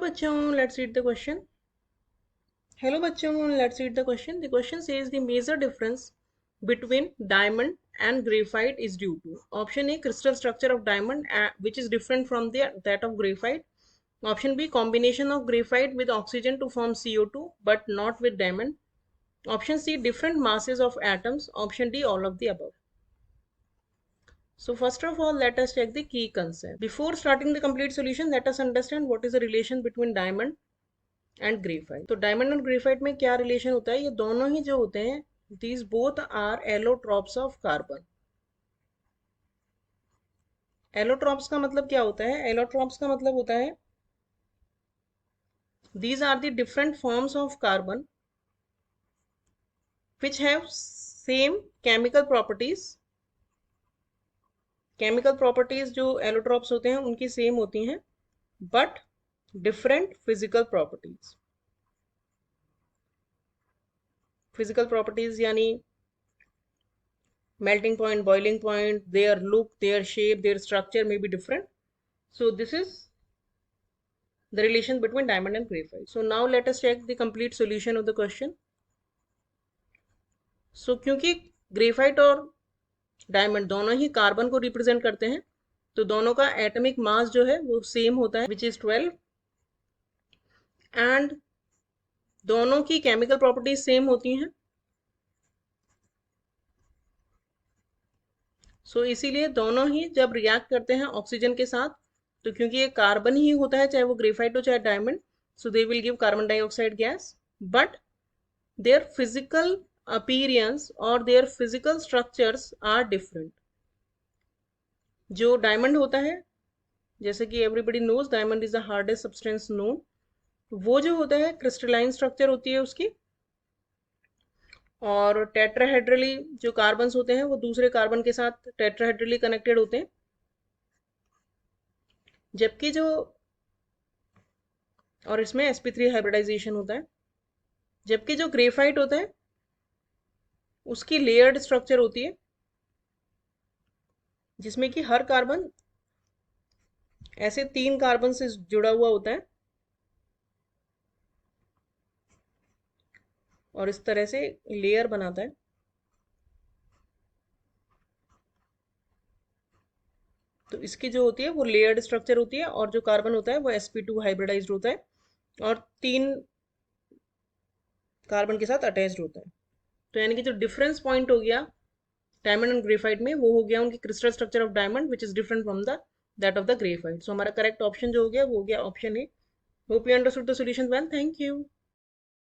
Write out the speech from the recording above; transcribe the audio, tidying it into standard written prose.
बच्चों, let's read the question. Hello बच्चों, let's read the question. The question says the major difference between diamond and graphite is due to. Option A, crystal structure of diamond which is different from that of graphite. Option B, combination of graphite with oxygen to form CO2 but not with diamond. Option C, different masses of atoms. Option D, all of the above. So first of all, let us check the key concept. Before starting the complete solution, let us understand what is the relation between diamond and graphite. तो diamond और graphite में क्या relation होता है? ये दोनों ही जो होते हैं, these both are allotropes of carbon. Allotropes का मतलब क्या होता है? एलोट्रॉप्स का मतलब होता है these are the different forms of carbon which have same chemical properties. Chemical properties जो एलोट्रॉप्स होते हैं उनकी सेम होती हैं but different physical properties. Physical properties यानी melting point, boiling point, their look, their shape, their structure may be different. So this is the relation between diamond and graphite. So now let us check the complete solution of the question. So क्योंकि graphite और diamond दोनों ही carbon को represent करते हैं तो दोनों का atomic mass जो है वो सेम होता है, विच इज 12, एंड दोनों की केमिकल प्रॉपर्टीज सेम होती हैं. सो इसीलिए दोनों ही जब रिएक्ट करते हैं ऑक्सीजन के साथ, तो क्योंकि ये कार्बन ही होता है चाहे वो ग्रेफाइट हो चाहे diamond, so they will give carbon dioxide gas, but their physical appearance और their physical structures are different. जो डायमंड होता है, जैसे कि everybody knows diamond is the hardest substance known, वो जो होता है क्रिस्टलाइन स्ट्रक्चर होती है उसकी, और टेट्राहेड्रली जो कार्बन्स होते हैं वो दूसरे कार्बन के साथ टेट्राहेड्रली कनेक्टेड होते हैं. जबकि जो, और इसमें sp3 हाइब्रिडाइजेशन होता है. जबकि जो ग्रेफाइट होता है उसकी लेयर्ड स्ट्रक्चर होती है जिसमें कि हर कार्बन ऐसे 3 कार्बन से जुड़ा हुआ होता है और इस तरह से लेयर बनाता है. तो इसकी जो होती है वो लेयर्ड स्ट्रक्चर होती है और जो कार्बन होता है वो sp2 हाइब्रिडाइज्ड होता है और 3 कार्बन के साथ अटैच्ड होता है. तो यानी कि जो डिफरेंस पॉइंट हो गया डायमंड एंड ग्रेफाइट में, वो हो गया उनकी crystal structure of diamond which is different from the that of the graphite. So हमारा करेक्ट ऑप्शन जो हो गया वो हो गया option A. Hope you understood the solution well. Thank you.